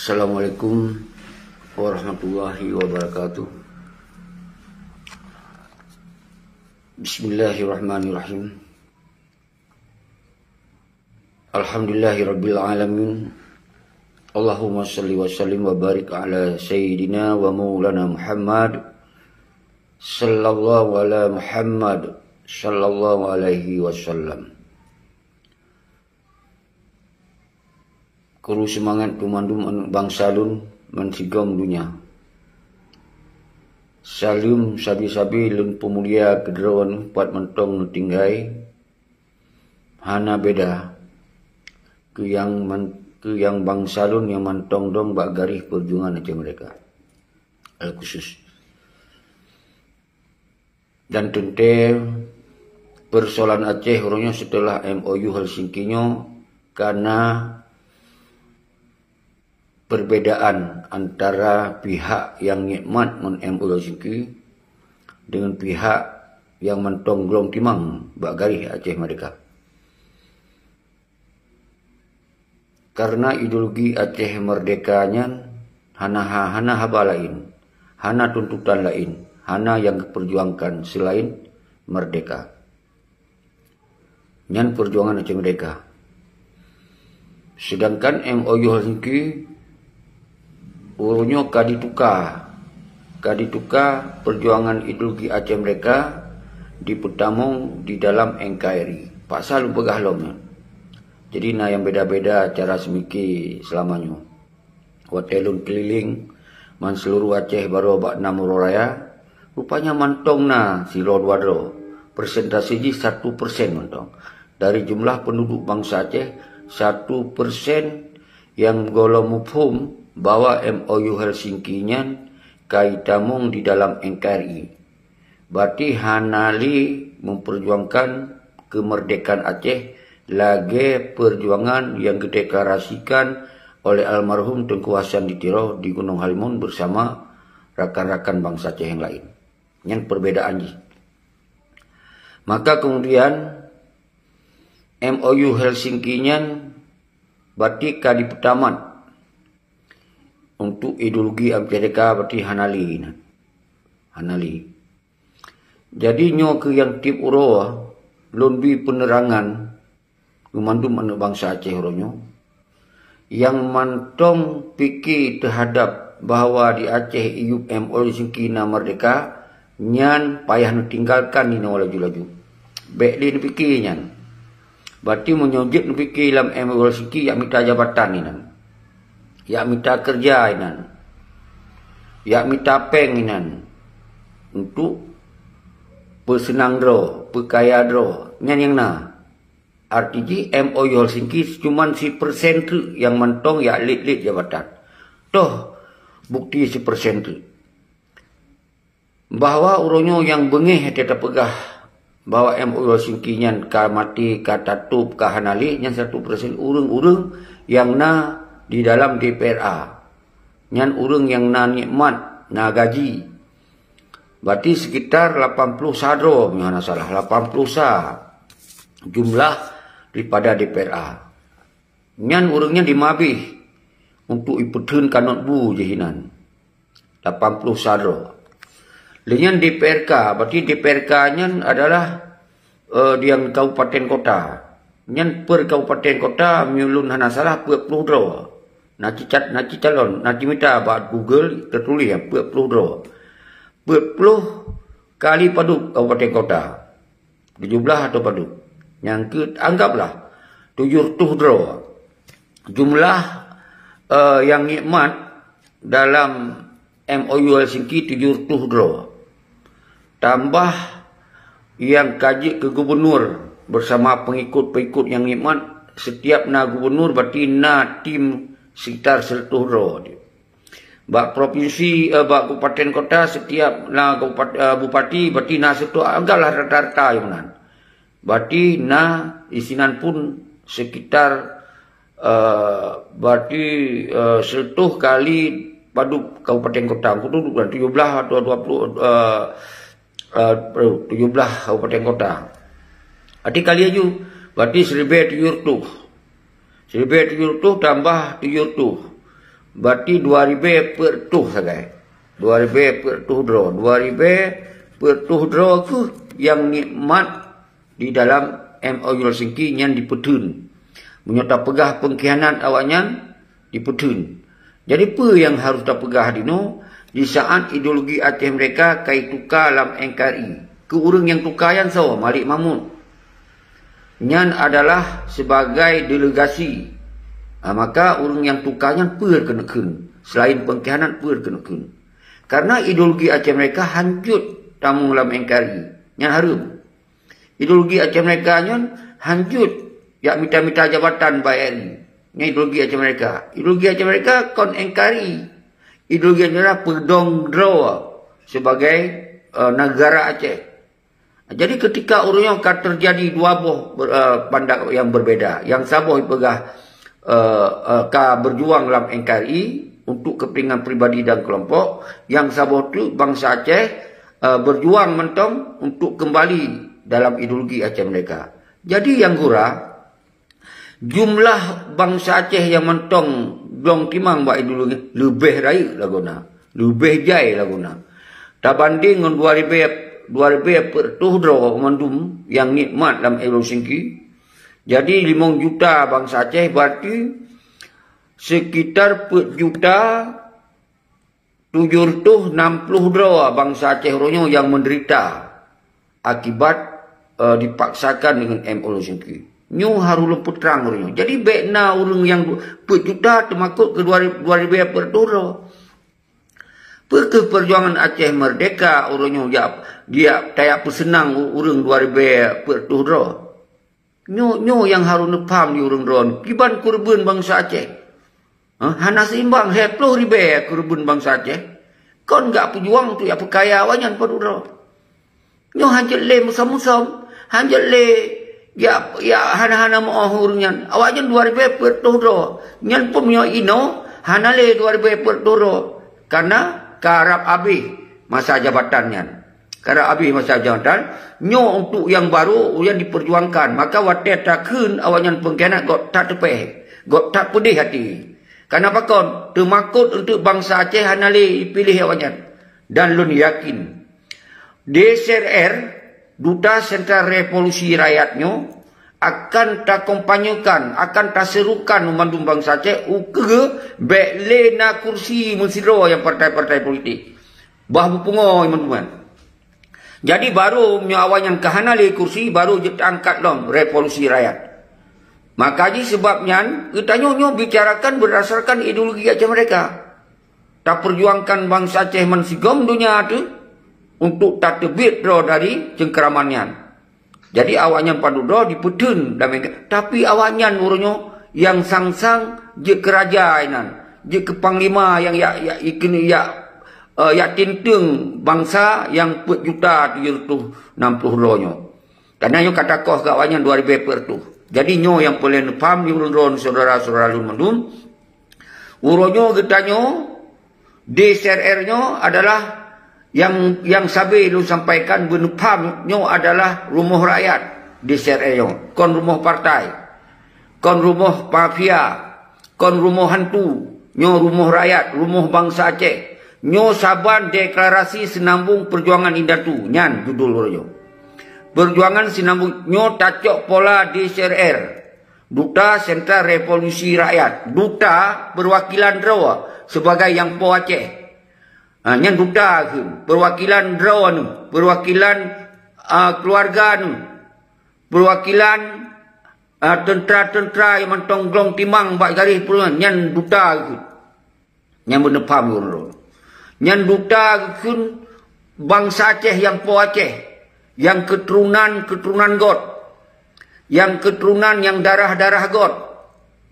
Assalamualaikum warahmatullahi wabarakatuh. Bismillahirrahmanirrahim. Alhamdulillahirabbil alamin. Allahumma shalli wa sallim wa barik ala sayyidina wa maulana Muhammad sallallahu ala Muhammad sallallahu alaihi wasallam. Kuru semangat tumandum bangsa lun mensigong dunia. Salim sabi-sabi lun pemulia kederawan pat mentong tinggai. Hana beda ke yang bangsa lun yang mentong dong bak garih perjuangan aja mereka. Al khusus. Dan tente persoalan Aceh orangnya setelah MOU Helsinki-nya karena perbedaan antara pihak yang nikmat MOU Helsinki dengan pihak yang mentong glong timang bak garih Aceh mereka. Karena ideologi Aceh merdekanya hana haba lain, hana tuntutan lain, hana yang diperjuangkan selain merdeka. Nyan perjuangan Aceh merdeka. Sedangkan MOU Helsinki urunyo kadituka perjuangan ideologi Aceh mereka dipetamung di dalam NKRI. Pasal begah lomnya. Jadi na yang beda-beda cara semiki selamanya. Watelun keliling man seluruh Aceh baru bak namuro raya. Rupanya mantong na si Rodwadro. Persentase ji 1% mantong. Dari jumlah penduduk bangsa Aceh 1% yang golong mufhum bahwa MOU Helsinki-nya kaitamung di dalam NKRI. Berarti hanali memperjuangkan kemerdekaan Aceh lagi perjuangan yang dideklarasikan oleh almarhum Tengku Hasan Ditiro di Gunung Halimun bersama rakan-rakan bangsa Aceh yang lain. Yang perbedaan ini. Maka kemudian MOU Helsinki-nya berarti kadi pertama untuk ideologi Amerika berarti hanali. Jadi nyo ke yang tip uroa lebih penerangan memandum anak bangsa Aceh uronyo yang mantong fikir terhadap bahwa di Aceh iup MOU Helsinki na merdeka nyan payah tinggalkan ni na laju-laju. Baik dia fikir nyan. Berarti menyojib fikir dalam MOU Helsinki yang minta jabatan ni nan. Ya minta kerja inan. Ya minta peng inan. Untuk bersenang dro, berkaya dro. Nyan yang na. Artinya MOU Helsinki cuma si persen tu yang mentong ya lit jabatan. Toh bukti si persen tu. Bahwa uronyo yang bengih tetap pegah bahwa MOU Helsinki nyan ka mati ka tatup ka hanali nyan 1% urang-urang yang na di dalam DPRA. Nyan urang yang na nikmat, na gaji. Berarti sekitar 80 sadro, mana salah, 80 sa jumlah daripada DPRA. Nyan urangnya dimabih untuk ipetun kanot bu jehinan. 80 sadro. Lenyan DPRK, berarti DPRK nyan adalah yang kabupaten kota. Nyan per kabupaten kota miulun hana salah 40 dro. Naci calon, naci minta buat Google tertulis ya 40 dro. 40 kali paduk kabupaten kota. 17 atau paduk. Yang ke anggaplah 70 dro. Jumlah yang nikmat dalam MOU Helsinki 70 dro. Tambah yang kaji ke gubernur bersama pengikut-pengikut yang nikmat setiap na gubernur berarti na tim sekitar 100 dro. Bak provinsi, bak kabupaten kota setiap na bupati berarti na 100 anggaplah rata-rata yang nan. Berarti na isinan pun sekitar berarti 100 kali paduk kabupaten kota. Kudu 17 atau 17 kabupaten kota. Arti kali aja berarti 1,700. 1,700 tambah 700. Berarti 2000 pertuh sagai. 2000 pertuh draw. 2000 pertuh draw tu yang nikmat di dalam MOU Helsinki yang dipetun. Menyata pegah pengkhianat awaknya dipetun. Jadi apa yang harus kita pegah dino di saat ideologi Aceh mereka kai tukar dalam NKRI. Ke orang yang tukar yang so Malik Mahmud. Nyan adalah sebagai delegasi. Maka orang yang tukarnya perkenakan. Selain pengkhianat perkenakan. Karena ideologi Aceh mereka hancur tamu dalam NKRI. Yang harum. Ideologi Aceh mereka hancur. Ya minta-minta jabatan BRI. Ini ideologi Aceh mereka. Ideologi Aceh mereka kon NKRI. Ideologi adalah pedong draw sebagai negara Aceh. Jadi ketika orangnya akan terjadi dua buah pandangan yang berbeda. Yang saboh pegah berjuang dalam NKRI untuk kepentingan pribadi dan kelompok. Yang saboh itu bangsa Aceh berjuang mentong untuk kembali dalam ideologi Aceh mereka. Jadi yang gura jumlah bangsa Aceh yang mentong belum timang buat ideologi lebih raya laguna, lebih jai laguna. Tak banding dengan 2000 pertuh draw mandum yang nikmat dalam MOU Helsinki. Jadi 5 juta bangsa Aceh berarti sekitar 4 juta 760 draw bangsa Aceh ronyo yang menderita akibat dipaksakan dengan MOU Helsinki. Nyu haru lemput terang orangnya. Jadi bekna orang yang 4 juta termakut ke 2000 perturo. Perjuangan Aceh merdeka orangnya dia tayak pesenang orang 2000 perturo. Nyu yang haru nepam di orang ron. Kiban kurban bangsa Aceh. Hana seimbang 10.000 kurban bangsa Aceh. Kon enggak pejuang tu ya pekaya awanyan paduro. Nyu hancur le musam-musam. Hancur le ya hana-hana mau urunyan. Awaknya 2000 perturo. Nyan pun nyo ino hana le 2000 perturo. Karena karap habis masa jabatannya. Karap habis masa jabatan. Nyo untuk yang baru yang diperjuangkan. Maka wadah takun awaknya pengkhianat got tak tepeh. Got tak pedih hati. Karena apa kon? Termakut untuk bangsa Aceh hana le pilih awaknya. Dan lun yakin. DSRR Duta Sentral Revolusi Rakyatnya akan tak kompanyokan, akan tak serukan memandung bangsa Aceh uke beklena kursi mensiro yang partai-partai politik. Bah pungo teman-teman. Jadi baru awal yang kehanali kursi baru je angkat dong revolusi rakyat. Makanya sebabnya kita nyo bicarakan berdasarkan ideologi Aceh mereka. Tak perjuangkan bangsa Aceh mensigom dunia tu untuk tak terbit draw dari cengkeramannya. Jadi awaknya padu draw dipedun. Tapi awaknya urunyo yang sang-sang je kerajaan. Je ke panglima yang ya tintung bangsa yang 4 juta 760 ronyo. Karena nyo kata kos ke awaknya 2000 pertu. Jadi nyo yang boleh nepam di urun saudara-saudara lun mendum. Urunyo getanyo DSRR-nyo adalah yang sabi lu sampaikan benepamnya adalah rumah rakyat di SRE. Kon rumah partai, kon rumah mafia, kon rumah hantu, nyo rumah rakyat, rumah bangsa Aceh. Nyo saban deklarasi Sinambung Perjuangan Indatu, nyan judul orangnya. Perjuangan Sinambung nyo tacok pola DSRR, Duta Sentral Revolusi Rakyat, duta perwakilan Rawa sebagai yang po Aceh. Yang duta perwakilan draw perwakilan keluarga perwakilan tentera-tentera yang mentongglong timang bak garis perluan yang duta yang benepam yang duta bangsa Aceh yang po Aceh yang keturunan God yang keturunan yang darah God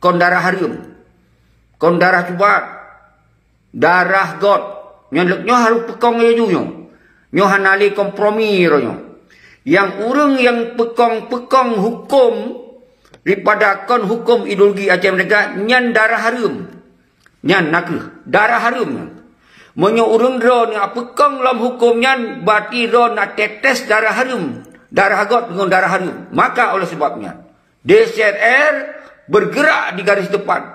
kon darah harum kon darah cubat darah God nyo harus pekong ya junyo. Nyo hanali kompromi ronyo. Yang urang yang pekong hukum daripada kon hukum ideologi Aceh mereka nyan darah harum. Nyan nak darah harum. Monyo urang ro ni pekong dalam hukum nyan berarti ro nak tetes darah harum. Darah God dengan darah harum. Maka oleh sebabnya DSRR bergerak di garis depan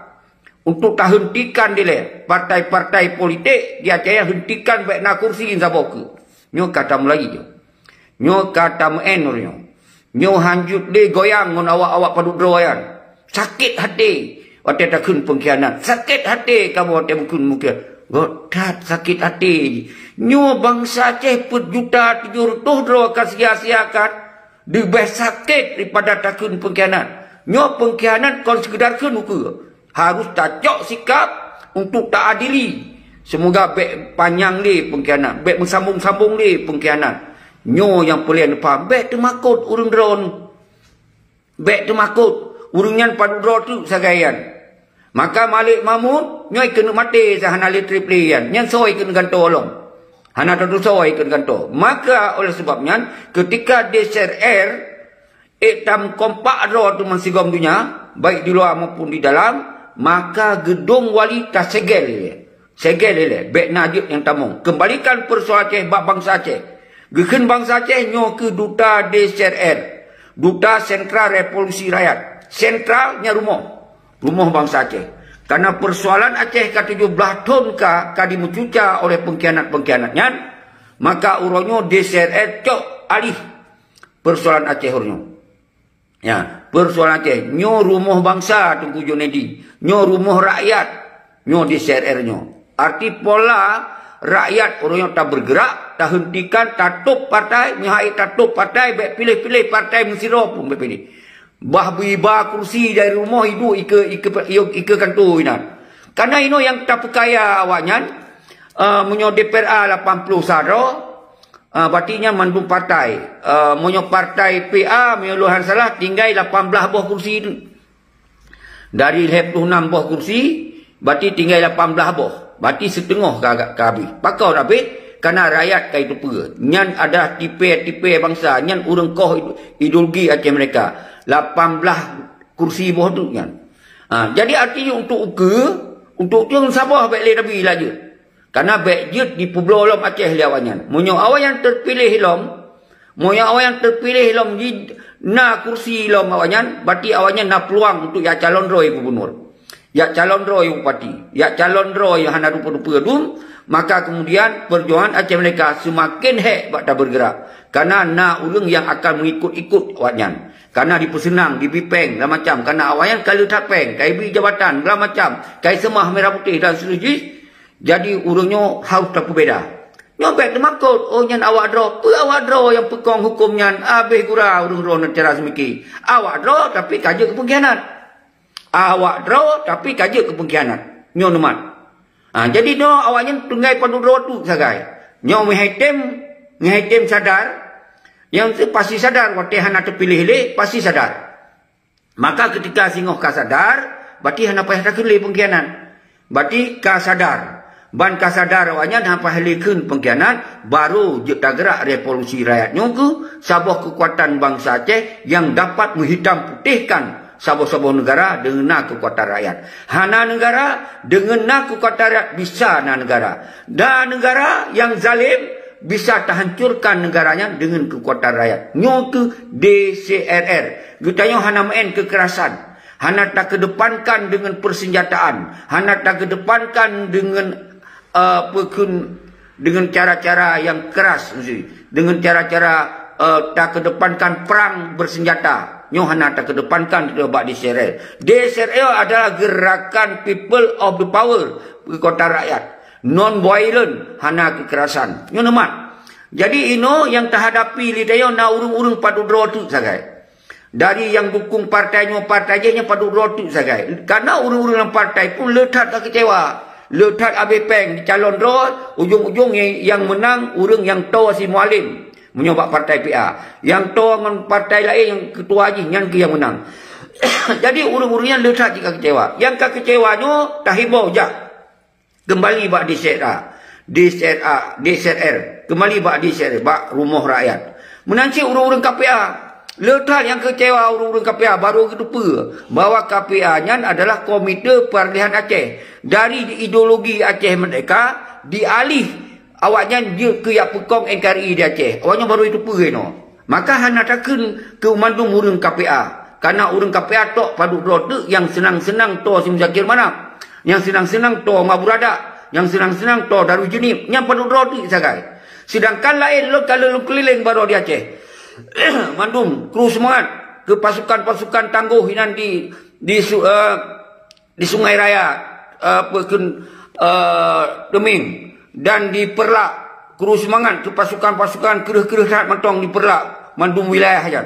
untuk tak hentikan dia partai-partai politik dia Aceh hentikan baik nak kursi siapa ke. Nyo kata lagi je. Nyo kata enurnya. Nyo hanjut dia goyang ngon awak-awak padu droyan. Sakit hati. Waktu takun pengkhianat. Sakit hati kamu waktu mungkin. Gotat sakit hati. Nyo bangsa Aceh put juta 700 dro akan sia-siakan. Lebih sakit daripada takun pengkhianat. Nyo pengkhianat kon sekedar kun muka. Harus tacok sikap untuk tak adili. Semoga baik panjang dia pengkhianat. Baik bersambung-sambung dia pengkhianat. Nyo yang pelih faham. Baik termakut urung drone. Baik termakut. Urungnya padu drone tu sagayan. Maka Malik Mahmud. Nyo kena mati sahana litri pelian. Nyan soy kena gantung olong. Hana tentu soy kena gantung. Maka oleh sebabnya. Ketika DSRR. Iktam kompak drone tu mansigom dunia. Baik di luar maupun di dalam. Maka gedung wali tak segel dia. Segel dia. Baik najib yang tamung. Kembalikan persoalan Aceh bak bangsa Aceh. Geken bangsa Aceh nyo ke duta DSRR. Duta Sentral Revolusi Rakyat. Sentralnya rumah. Rumah bangsa Aceh. Karena persoalan Aceh ke 17 tahun ka dimucuca oleh pengkhianat-pengkhianatnya. Maka uronyo DSRR cok alih persoalan Aceh uronyo. Ya, persoalan Aceh. Nyo rumah bangsa Tengku Junedi. Nyo rumah rakyat. Nyo DSRR nyo. Arti pola rakyat orang tak bergerak, tak hentikan, tak tutup partai, nyahai tak tutup partai, baik pilih-pilih partai Mesiro pun pilih. Bah biba kursi dari rumah ibu ike kantu ina. Karena ino yang tak perkaya awaknya, menyo DPRA 80 sadro, batinya mandung partai. Menyo partai PA, menyo Luhan Salah, tinggal 18 buah kursi itu. Dari 26 buah kursi, bati tinggal 18 buah. Bati setengah ke habis. Pakau habis, karena rakyat kaya itu pera. Nyan ada tipe-tipe bangsa, nyan urang koh ideologi Aceh mereka. 18 kursi buah tu nyan. Jadi artinya untuk untuk yang Sabah baik le Nabi lah je. Karena baik je di Pulau Lom Aceh liawannya. Monyo awak yang terpilih lom, di na kursi lom awaknya, berarti awaknya na peluang untuk ya calon roy gubernur. Ya calon roy bupati, ya calon roy yang hana rupa-rupa dum, maka kemudian perjuangan Aceh mereka semakin hek tak bergerak. Karena na ulung yang akan mengikut-ikut awaknya. Karena di Pesenang, di Bipeng, dan macam. Karena awaknya kalau tapeng, kai bi jabatan, dan macam. Kai semah merah putih dan seterusnya. Jadi urungnya harus tak berbeza. Nyobek termakut, oh nyan awak draw. Awak draw yang pekong hukumnya, habis gura urung draw nak cara semiki. Awak draw tapi kaja ke pengkhianat. Awak draw tapi kaja ke pengkhianat. Nyo nemat. Jadi no awaknya tunggai padu draw tu sagai. Nyo mihaitem sadar. Yang tu pasti sadar waktu hana terpilih pasti sadar. Maka ketika singoh ka sadar, berarti hana payah tak pilih pengkhianat. Berarti ka sadar. Ban ka sadar awaknya hana payah lekun pengkhianat, baru je tak gerak revolusi rakyatnya ke sebuah kekuatan bangsa Aceh yang dapat menghitam putihkan sebuah negara dengan kekuatan rakyat. Hana negara dengan kekuatan rakyat bisa negara. Dan negara yang zalim bisa terhancurkan negaranya dengan kekuatan rakyat. Nyo ke DSRR. Gutanya hana main kekerasan. Hana tak kedepankan dengan persenjataan. Hana tak kedepankan dengan dengan cara-cara yang keras. Dengan cara-cara tak kedepankan perang bersenjata. Nyo hana tak kedepankan bak DSRR. DSRR adalah gerakan people of the power. Kekuatan rakyat. Non-violent, hana kekerasan. Nyo nemat. Jadi ino yang terhadapi lidayo na urung-urung padu draw tu sagai. Dari yang dukung partainya padu draw tu sagai. Karena urung-urung partai pun letak tak kecewa. Letak abepeng calon draw, ujung-ujung yang menang urung yang tahu si Mualim menyobak partai PA. Yang tahu dengan partai lain yang ketua haji yang ke yang menang. Jadi urung-urungnya letak jika kecewa. Yang kekecewanya tak hibau jak. Kembali bak DSRR. Kembali bak DSRR. Bak rumah rakyat. Menanci urung-urung KPA. Letak yang kecewa urung-urung KPA. Baru ketupa. Bahawa KPA-nya adalah Komite Peralihan Aceh. Dari ideologi Aceh Merdeka. Dialih. Awaknya dia ke yang pekong NKRI di Aceh. Awaknya baru itu pergi no. Maka hana takkan ke mandung urung KPA. Karena urung KPA tok padu draw tu yang senang-senang to si Muzakir mana. Yang senang-senang to maburada, yang senang-senang to daru jenip, yang penuh rodi sagai. Sedangkan lain lo kalau lo keliling baru di Aceh. Mandum kru semangat ke pasukan-pasukan tangguh hinan di Sungai Raya Deming dan di Perlak kru semangat ke pasukan-pasukan kereh-kereh saat mantong di Perlak mandum wilayah hajar.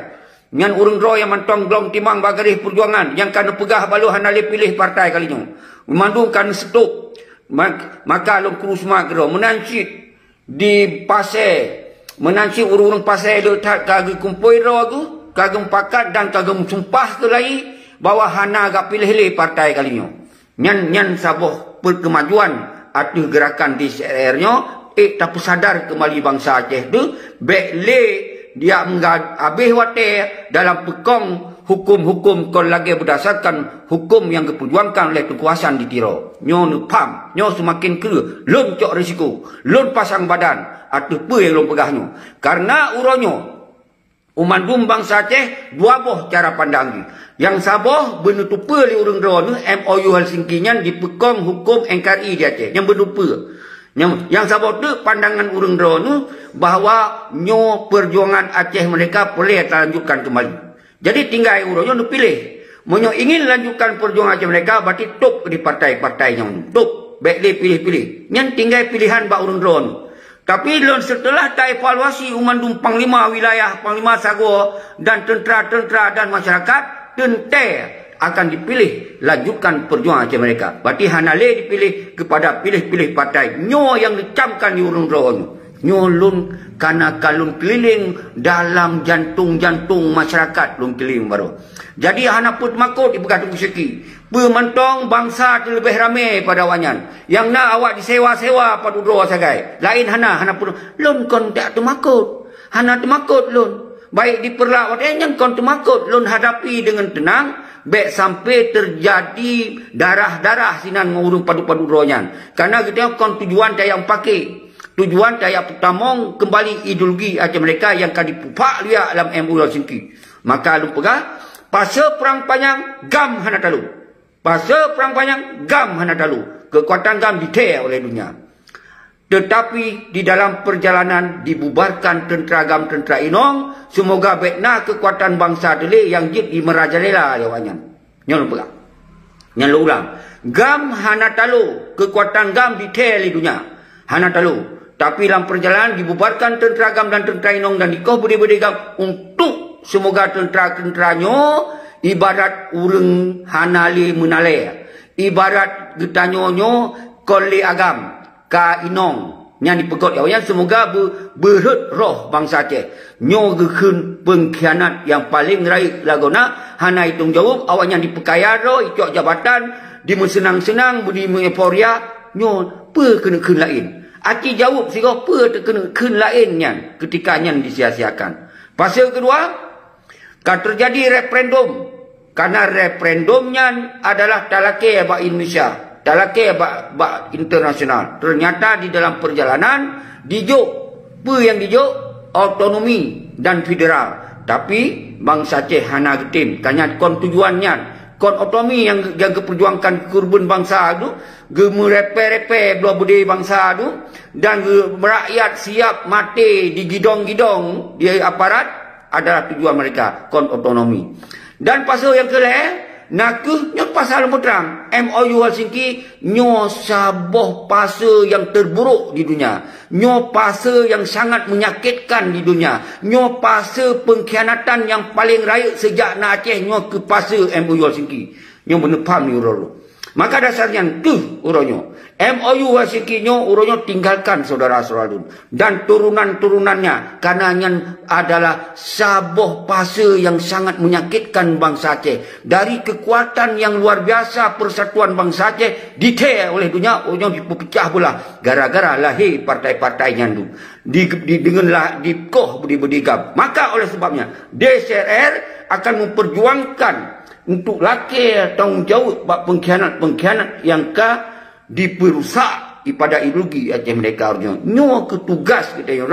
Yang urang ro yang mantong belum timang bagaris perjuangan yang kan pegah balu hanali pilih partai kalinya. Mandum kan setuk maka long kru semangat ro menancit di pasai menanci urung-urung pasai letak kagum kumpul ragu, kagum pakat dan kagum sumpah ke lai bahwa hana agak pilih-pilih partai kalinya. Nyan sabuh perkemajuan atau gerakan di CRR-nya, tapi sadar kembali bangsa Aceh tu, bekle dia habis wate dalam pekong hukum-hukum kon lagi berdasarkan hukum yang diperjuangkan oleh kekuasaan di Tiro. Nyo nu pam, nyo semakin kera, lon cok risiko, lon pasang badan, atau apa yang lon pegahnya. Karena uronyo, umandum bangsa Aceh, dua boh cara pandang. Yang saboh benutupa li urang ron MOU Helsinki-nya di pekong hukum NKRI di Aceh. Yang benutupa. Yang saboh tu pandangan urang ron bahawa nyo perjuangan Aceh mereka boleh lanjutkan kembali. Jadi tinggal uronyo nu pilih. Monyo ingin lanjutkan perjuangan Aceh mereka berarti tok di partai-partainya. Tok bekle pilih-pilih. Yang tinggal pilihan ba urang ron. Tapi setelah evaluasi umandum panglima wilayah, panglima Sago dan tentera-tentera dan masyarakat, tentu akan dipilih lanjutkan perjuangan Aceh mereka. Berarti hanale dipilih kepada pilih-pilih partai. Nyo yang dicamkan di urung ron. Nyo lun karena kalun keliling dalam jantung-jantung masyarakat lun keliling baru. Jadi hana put makut ibu seki. Pemantong bangsa terlebih ramai pada wanyan. Yang nak awak disewa-sewa pada dua sagai. Lain hana put. Lun kon tak temakut. Hana temakut lun. Baik di Perlak yang kon temakut lun hadapi dengan tenang. Baik sampai terjadi darah-darah sinan mengurung padu-padu royan. Karena kita kon tujuan daya pakai. Tujuan daya pertamong kembali ideologi Aceh mereka yang akan dipupak lihat dalam MOU Helsinki. Maka lu pegang pasal perang panjang gam hana talu. Pasal perang panjang gam hana talu. Kekuatan gam detail oleh dunia. Tetapi di dalam perjalanan dibubarkan tentera gam tentera inong. Semoga betna kekuatan bangsa dele yang jid di merajalela jawabannya. Yang lu pegang. Yang lu ulang. Gam hana talu. Kekuatan gam detail di dunia. Hana talu. Tapi dalam perjalanan dibubarkan tentera gam dan tentera inong dan dikoh budi-budi gam untuk semoga tentera-tenteranyo ibarat ureng hanali menale. Ibarat getanyonyo koli agam ka inong yang dipegot ya semoga berhut roh bangsa Aceh. Nyo gekun pengkhianat yang paling raik lagona hana hitung jawab awaknya dipekaya roh icok jabatan di senang-senang budi mengeporia nyo pe kena lain. Aki jawab sehingga apa terkena lainnya ketika yang disia-siakan. Pasal kedua, kan terjadi referendum. Karena referendumnya adalah talake bak Indonesia. Talake bak internasional. Ternyata di dalam perjalanan, dijuk. Apa yang dijuk? Autonomi dan federal. Tapi bangsa Aceh hana getim. Kanya kon tujuannya. Kon otomi yang keperjuangkan kurban bangsa itu, gemerepe-repe dua budi bangsa itu, dan merakyat siap mati di gidong-gidong di aparat adalah tujuan mereka, kon otonomi. Dan pasal yang kelima, nakuh nyo pasal lembu terang, MOU Helsinki nyo saboh pasal yang terburuk di dunia, nyo pasal yang sangat menyakitkan di dunia, nyo pasal pengkhianatan yang paling raik sejak na Aceh nyo ke pasal MOU Helsinki. Nyo menepam ni urolo. Maka dasarnya tu uronyo. MOU Helsinki nyo uronyo tinggalkan saudara-saudara dan turunan-turunannya karena yang adalah saboh pasal yang sangat menyakitkan bangsa Aceh. Dari kekuatan yang luar biasa persatuan bangsa Aceh detail oleh dunia uronyo dipecah belah gara-gara lahir partai-partai nyandu. Denganlah dikoh budi-budigam. Maka oleh sebabnya DCR akan memperjuangkan untuk laki tanggungjawab bab pengkhianat yang diperusak pada ideologi Aceh mereka nyo ketugas kita yo.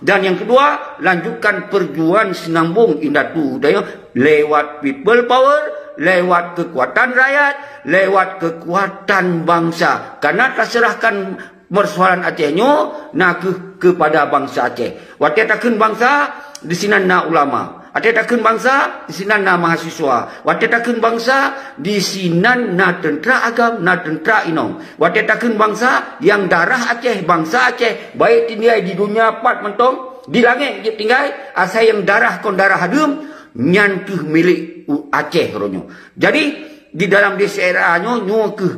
Dan yang kedua, lanjutkan perjuangan senambung indatu dayo lewat people power, lewat kekuatan rakyat, lewat kekuatan bangsa. Karena terserahkan persoalan Aceh nyo nak kepada bangsa Aceh. Waktu takkan bangsa di sini na ulama. Waktu takkan bangsa di sini na mahasiswa. Waktu takkan bangsa di sini na tentera agam, na tentera inong. Waktu takkan bangsa yang darah Aceh, bangsa Aceh baik tinggal di dunia pat mentong, di langit je tinggal asal yang darah kon darah hadum nyan ke milik Aceh ronyo. Jadi di dalam daerah nyo ke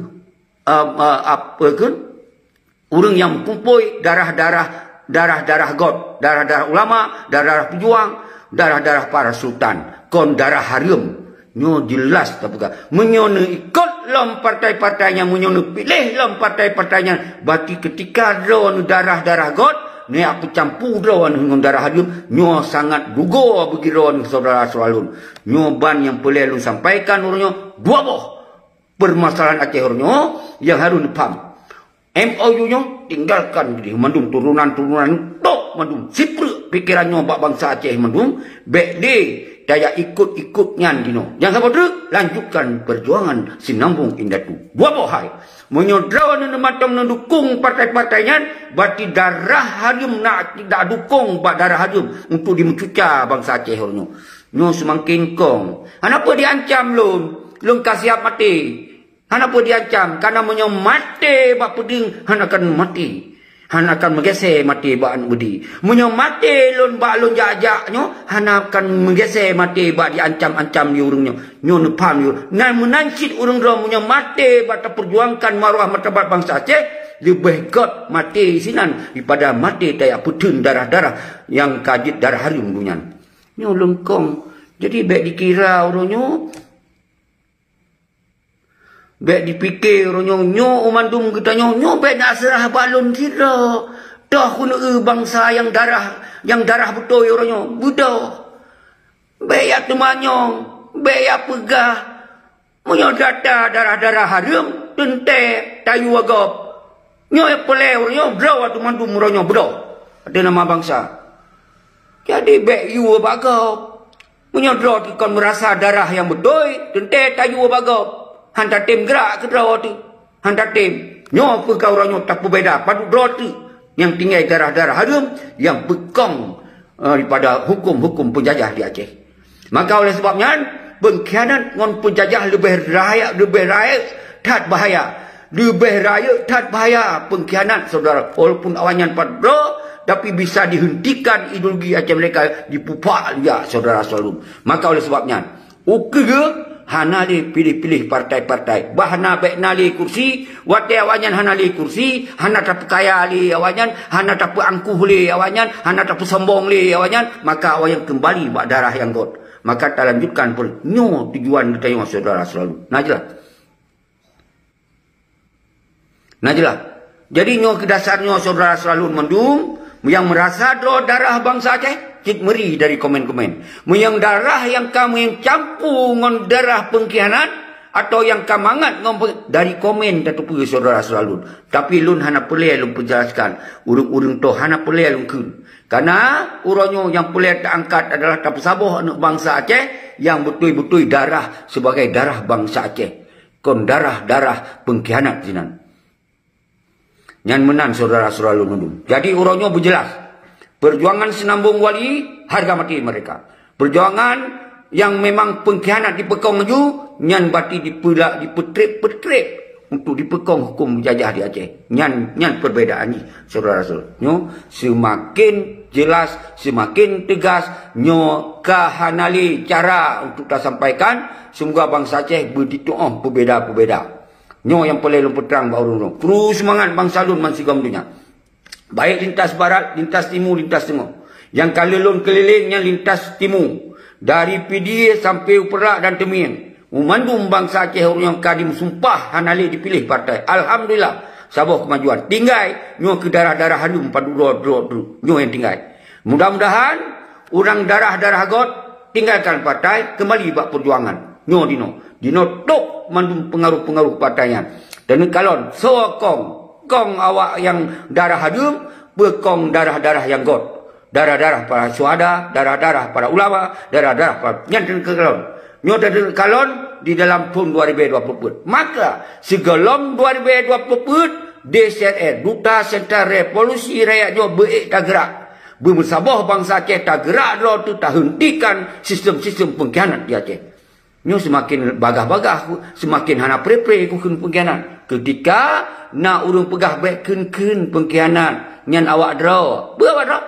apa kan orang yang kumpul darah-darah God, darah-darah ulama, darah-darah pejuang, darah-darah para sultan, kon darah harum. Nyo jelas tak buka. Menyono ikut lom partai-partainya, menyono pilih lom partai-partainya. Berarti ketika ron darah-darah God, ni aku campur ron dengan darah harum, nyo sangat gugur bagi ron saudara selalu. Nyo ban yang perlu sampaikan orangnya dua boh permasalahan Aceh orangnya yang harus dipaham. MOU-nya tinggalkan di mandum turunan-turunan tok mandum sipre pikirannya bak bangsa Aceh mandum bek de daya ikut-ikutnya dino. Jangan sampai dek lanjutkan perjuangan sinambung indatu. Dua bohai menyodrawan matam mendukung partai-partainya berarti darah harum nak tidak dukung bak darah harum untuk dimencuca bangsa Aceh orangnya. Nyo semakin kong. Kenapa diancam lun kasih mati? Kenapa diancam? Karena menyomate bak peding, han akan mati. Han akan menggeser mati bak budi. Menyomate lun bak lun jajak-nyo, han akan menggeser mati bak diancam-ancam di urungnya. Nyo nepam yo. Nan menancit urung ro menyomate bak terperjuangkan maruah martabat bangsa Aceh, lebih god mati sinan daripada mati daya putun darah-darah yang kajit darah harum dunyan. Nyo lengkong. Jadi baik dikira orangnya baik dipikir orangnya nyo umandum kita nyo baik nak serah balon kira dah kuna bangsa yang darah betul orangnya budak baik ya temanyong baik ya pegah munyo data darah-darah harum tentek tayu agap nyo ya pelai orangnya braw tu mandum orangnya budak ada nama bangsa. Jadi baik you bagap munyo draw kon merasa darah yang betul tentek tayu bagap. Hantar tim gerak ke draw tu. Hantar tim. Nyo apa kau orangnya tak berbeza. Padu draw tu. Yang tinggal darah-darah harum. Yang bekong daripada hukum-hukum penjajah di Aceh. Maka oleh sebabnya. Pengkhianat dengan penjajah lebih raya. Tak bahaya. Lebih raya tak bahaya. Pengkhianat saudara. Walaupun awalnya 4 draw. Tapi bisa dihentikan ideologi Aceh mereka. Dipupak ya saudara selalu. Maka oleh sebabnya. Uke hana li pilih-pilih partai-partai. Bahana baik nali kursi, wate awanyan hana li kursi, hana tapu kaya li awanyan, hana tapu angkuh li awanyan, hana tapu sombong li awanyan, maka awanyan kembali bak darah yang god. Maka tak lanjutkan pun nyo tujuan kita yang saudara selalu. Najlah. Jadi nyo ke dasarnya saudara selalu mendung yang merasa darah bangsa Aceh. Cik meri dari komen-komen. Yang darah yang kamu yang campur dengan darah pengkhianat. Atau yang kamu angat dari komen tak pergi saudara selalu. Tapi lun hana pelai lun penjelaskan. Urung-urung tu hana pelai lun kun. Karena urangnya yang pelai tak angkat adalah tak pesabuh anak bangsa Aceh. Yang betul-betul darah sebagai darah bangsa Aceh. Kon darah-darah pengkhianat sinan. Yang menang saudara selalu nundung. Jadi urangnya berjelas. Perjuangan Sinambung Wali, harga mati mereka. Perjuangan yang memang pengkhianat dipekong maju, nyan bati dipetrip untuk dipekong hukum jajah di Aceh. Nyan perbedaan ni, saudara-saudara. Nyo semakin jelas, semakin tegas, nyo kahanali cara untuk kita sampaikan, semoga bangsa Aceh berditu'ah berbeda-berbeda. Nyo yang paling lumpur terang baru. Terus semangat bangsa lun mansigam dunia. Baik lintas barat, lintas timur, lintas tengah. Yang kalilun kelilingnya lintas timur. Dari PDA sampai Perak dan Temiang. Umandum bangsa Aceh orang yang kadim sumpah hanali dipilih partai. Alhamdulillah. Sabuh kemajuan. Tinggal nyo ke darah-darah harum padu nyo yang tinggal. Mudah-mudahan orang darah-darah God tinggalkan partai kembali bak perjuangan. Nyo dino tok mandum pengaruh-pengaruh partainya. Dan kalon sokong kong awak yang darah harum, bekong darah-darah yang God. Darah-darah para syuhada, darah-darah para ulama, darah-darah para nyanten ke kalon. Nyo dari kalon, di dalam PUN 2020. Maka sebelum 2020 DSRR, Duta Sentral Revolusi Rakyatnya tak gerak. Bermusabah bangsa Aceh tak gerak dah tu, tak hentikan sistem-sistem pengkhianat di Aceh. Nyo semakin bagah-bagah, semakin hana pre-pre kukun pengkhianat. Ketika nak urung pegah baik kun pengkhianat, nyan awak draw. Berapa draw?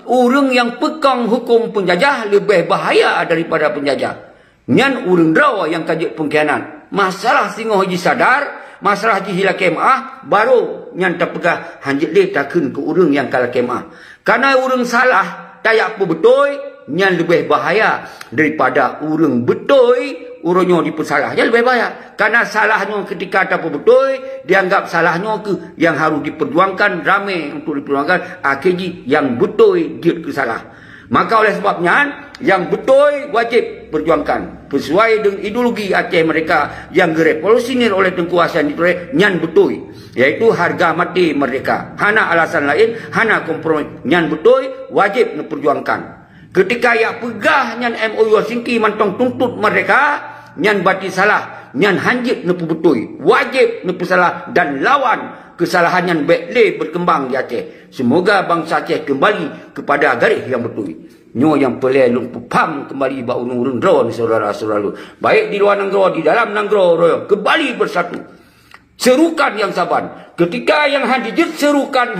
Urung yang pegang hukum penjajah lebih bahaya daripada penjajah. Nyan urung draw yang tajuk pengkhianat. Masalah singoh haji sadar, masalah haji hilang kemah, baru nyan tak pegah hanjit le takun ke urung yang kalah kemah. Karena urung salah, tayak apa betul, nyan lebih bahaya daripada urung betul, urungnya dipersalah. Yang lebih bahaya. Karena salahnya ketika tak apa betul, dianggap salahnya ke yang harus diperjuangkan, ramai untuk diperjuangkan, akhirnya yang betul dia kesalah. Maka oleh sebabnya, yang betul wajib perjuangkan. Sesuai dengan ideologi Aceh mereka yang direvolusionir oleh Tengku Hassan itu, nyan betul. Iaitu harga mati merdeka. Hana alasan lain, hana kompromi. Nyan betul, wajib diperjuangkan. Ketika yang pegah nyan MOU Helsinki mantong tuntut merdeka, nyan bati salah, nyan hanjit nepu betul. Wajib nepu salah dan lawan kesalahan yang baik berkembang di Aceh. Semoga bangsa Aceh kembali kepada garis yang betul. Nyo yang pelai lumpuh pam kembali ba urung-urung drone saudara-saudara. Baik di luar negara, di dalam negara, kembali bersatu. Serukan yang saban. Ketika yang hanjit serukan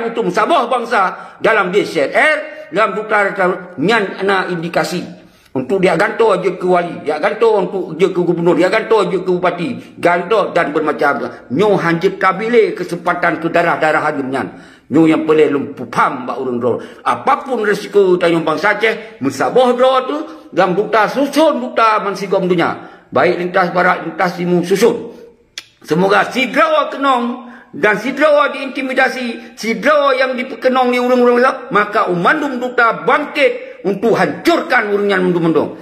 untuk musabah bangsa dalam DSRR, dalam duta nyan ana indikasi. Untuk dia gantung aja ke wali, dia gantung untuk je ke gubernur, dia gantung aja ke bupati, gantung dan bermacam. Nyo hanjit kabile kesempatan ke darah-darah hadimnya. Nyo yang boleh lumpuh pam bak urung dro. Apapun resiko tayong bangsa Aceh, musabah dro tu dalam duta susun duta mansigom dunia. Baik lintas barat, lintas timur susun. Semoga si drawa kenong dan si drawa diintimidasi, si drawa yang diperkenong di urung-urung lap, maka umandum duta bangkit untuk hancurkan urungnya mendung-mendung.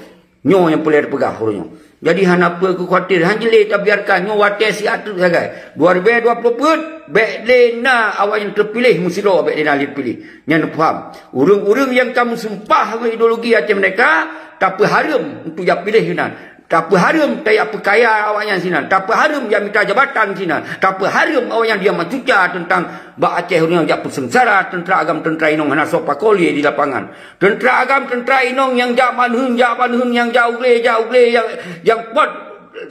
Nyo yang boleh dipegang urungnya. Jadi hana apa khawatir, hanjile tak biarkan nyo wates si atur sagai. 2020 baik na awak yang terpilih mesti ro baik na dipilih. Nyan faham. Urung-urung yang kamu sumpah ideologi Aceh mereka, tak apa harum untuk dia pilih hinan. Tak apa harum tak apa kaya awak yang sinan. Tak apa harum yang minta jabatan sinan. Tak apa harum awak yang dia macuca tentang bak Aceh yang jak persengsara, tentera agam tentera inong hana sopakoli di lapangan. Tentera agam tentera inong yang jak manhun yang jauh yang pot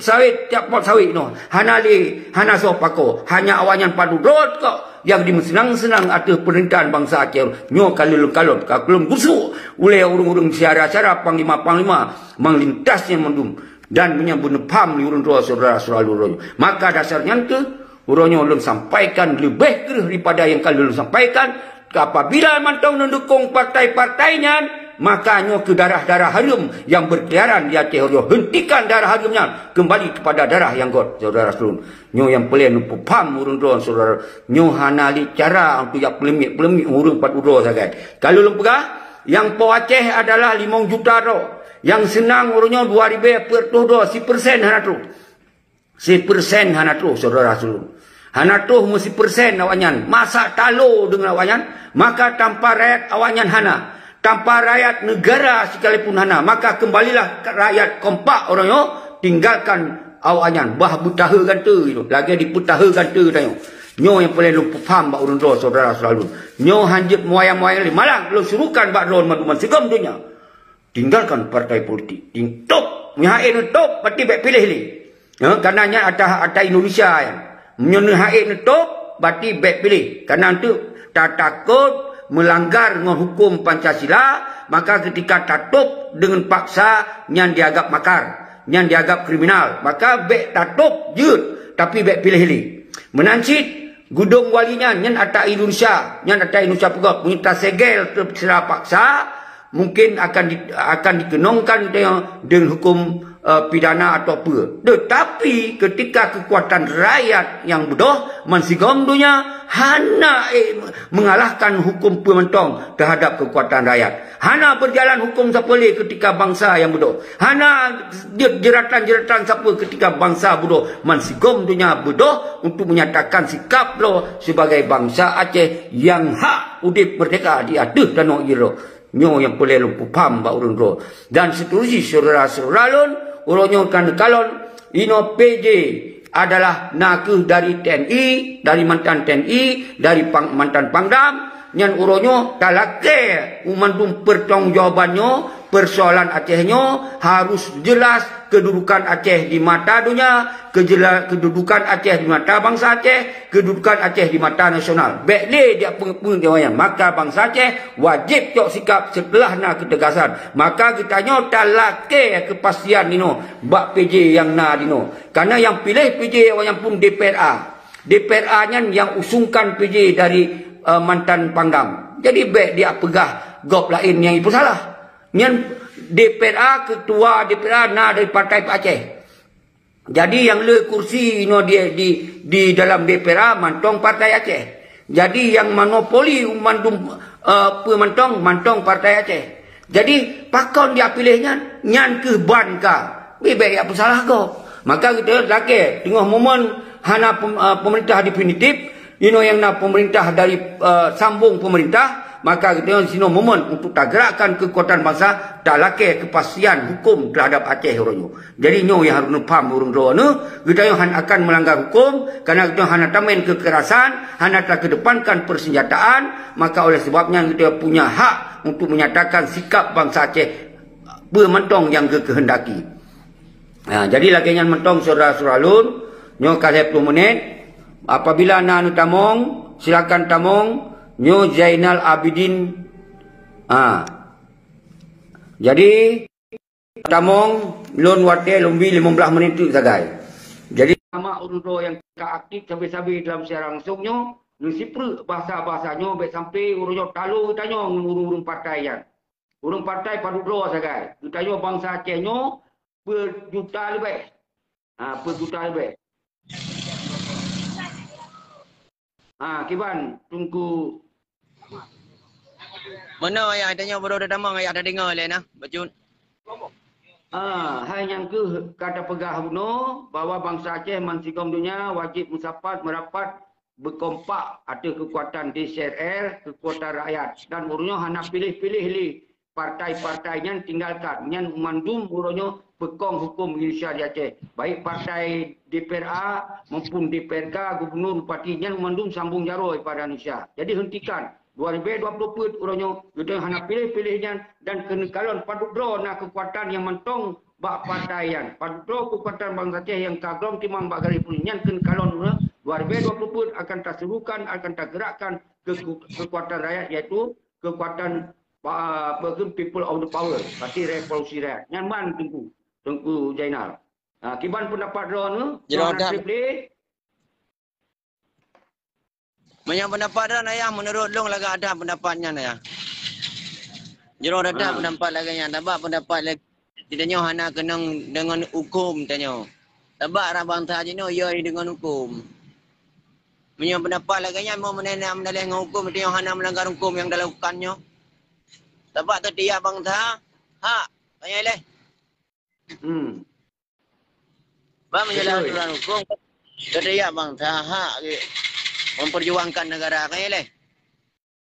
sawit jak pot sawit no. Hana sopako. Hanya awak yang padu rot kok yang disenang-senang atas pemerintahan bangsa Aceh. Nyo kalulung-kalut, kalulung busuk oleh urung-urung syara-syara panglima-panglima melintasnya mendung dan menyambut pam di urung doa saudara-saudara. Maka dasarnya itu urungnya ulun sampaikan lebih gerih daripada yang kalulung sampaikan. Apabila mantong mendukung partai-partainya, maka nyo ke darah-darah harum yang berkeliaran di Aceh. Hentikan darah harumnya kembali kepada darah yang god, saudara-saudara. Nyo yang pelai nupu pam urung doa saudara. Nyo hana li cara untuk yang pelemik urung 4 uro sagai. Kalau lempegah yang po Aceh adalah 5 juta ro. Yang senang urungnya 2000 per tu do 1% hana tu. 1% hana tu saudara-saudara. Hana tu mesti persen awaknya. Masa talo dengan awaknya, maka tanpa rakyat awaknya hana. Tanpa rakyat negara sekalipun hana, maka kembalilah rakyat kompak orangnya, tinggalkan awaknya. Bah butaha ganta itu. Lagi diputaha ganta tanya. Nyo yang paling lupa faham bak urun doa saudara selalu. Nyo hanjit moyang-moyang malang lo suruhkan bak drone maduman segam dunia. Tinggalkan partai politik. Top, nyahain top, pati baik pilih ni. Karenanya ada Indonesia yang menyehain top, pati baik pilih. Karena itu tak takut melanggar dengan hukum Pancasila, maka ketika tatup dengan paksa nyan dianggap makar, nyan dianggap kriminal, maka baik tatup jut tapi baik pilih ni. Menancit gudung walinya nyan atas Indonesia pegot minta segel terserah paksa, mungkin akan dikenongkan dengan hukum pidana atau apa. Tetapi ketika kekuatan rakyat yang bodoh mensigom dunia, hana mengalahkan hukum pementong terhadap kekuatan rakyat. Hana berjalan hukum sapole ketika bangsa yang bodoh. Hana jeratan-jeratan siapa ketika bangsa bodoh. Mensigom dunia bodoh untuk menyatakan sikap lo sebagai bangsa Aceh yang hak udip merdeka di atas danau Iro. Nyo yang boleh lumpuh pam ba urun ro. Dan seterusnya saudara-saudara lun, uronyo kan kalon ino PJ adalah nakuh dari TNI, dari mantan TNI, dari mantan Pangdam, nyan uronyo talake umandum pertanggungjawabannya persoalan Acehnya harus jelas kedudukan Aceh di mata dunia, kedudukan Aceh di mata bangsa Aceh, kedudukan Aceh di mata nasional. Bekle dia pengawayan, maka bangsa Aceh wajib tok sikap setelah na ketegasan. Maka kita nyo talake kepastian dino bak PJ yang na dino. Karena yang pilih PJ yang pun DPRA. DPRA-nya yang usungkan PJ dari mantan Pangdam. Jadi bek dia pegah gop lain yang itu salah. Yang DPRA, ketua DPRA na dari partai Pak Aceh. Jadi yang le kursi no di dalam DPRA mantong partai Aceh. Jadi yang monopoli mandum mantong partai Aceh. Jadi pakon dia pilihnya nyan ke ban ka. Bebek ya salah kau. Maka kita laki tengah momen hana pemerintah definitif, yang na pemerintah dari sambung pemerintah. Maka kita sino momen untuk tak gerakkan kekuatan bangsa tak laki kepastian hukum terhadap Aceh orangnya. Jadi nyo yang harus paham urung rono kita yang akan melanggar hukum karena kita hanya tamen kekerasan, hanya tak kedepankan persenjataan, maka oleh sebabnya kita punya hak untuk menyatakan sikap bangsa Aceh bermentong yang kehendaki. Nah, jadi lagi yang mentong saudara-saudara lun, nyo kasih 10 menit. Apabila nak tamong, silakan tamong. Nyo Zainal Abidin. Jadi tamong lon wate lumbi 15 menit tu sagai. Jadi nama urun yang aktif sampai-sampai dalam siaran langsungnya nusipru bahasa-bahasanya baik sampai urunyo talu tanya urung partai yang. Urung partai padudro sagai. Tanya bangsa Acehnya berjuta lebih. Berjuta lebih. Kiban tunggu. Mana ayah tanya baru dah tamang ayah dah dengar le nah bacun. Hai yang ke kata pegah buno bahwa bangsa Aceh mansigom dunia wajib musapat merapat berkompak ada kekuatan DCRR, kekuatan rakyat dan urunyo hanya pilih-pilih li partai-partainya tinggalkan nyan mandum urunyo pekong hukum Indonesia di Aceh. Baik partai DPRA maupun DPRK, gubernur, bupati nyan mandum sambung jaroi pada Indonesia. Jadi hentikan 2020 urunyo kita hanya pilih-pilihnya dan kenekalan padudro na kekuatan yang mentong bak partaian. Padudro kekuatan bangsa Aceh yang kagrom timang bak gari punya kenekalan 2020 akan terserukan, akan tergerakkan kekuatan rakyat iaitu kekuatan people of the power, parti revolusi rakyat. Nyaman tunggu Zainal. Kiban pendapat drone banyak pendapat dah ayah menurut long lagi ada pendapatnya ayah. Jero ada pendapat lagi yang tabak pendapat lagi tidaknya hana kenang dengan hukum tanya. Tabak ra bangsa jeno yoi dengan hukum. Banyak pendapat lagi yang mau menenam dengan hukum dia hana melanggar hukum yang dilakukannya. Tabak tertiap bangsa hak tanya leh. Ba menjalankan hukum tertiap bangsa hak memperjuangkan negara kaya leh.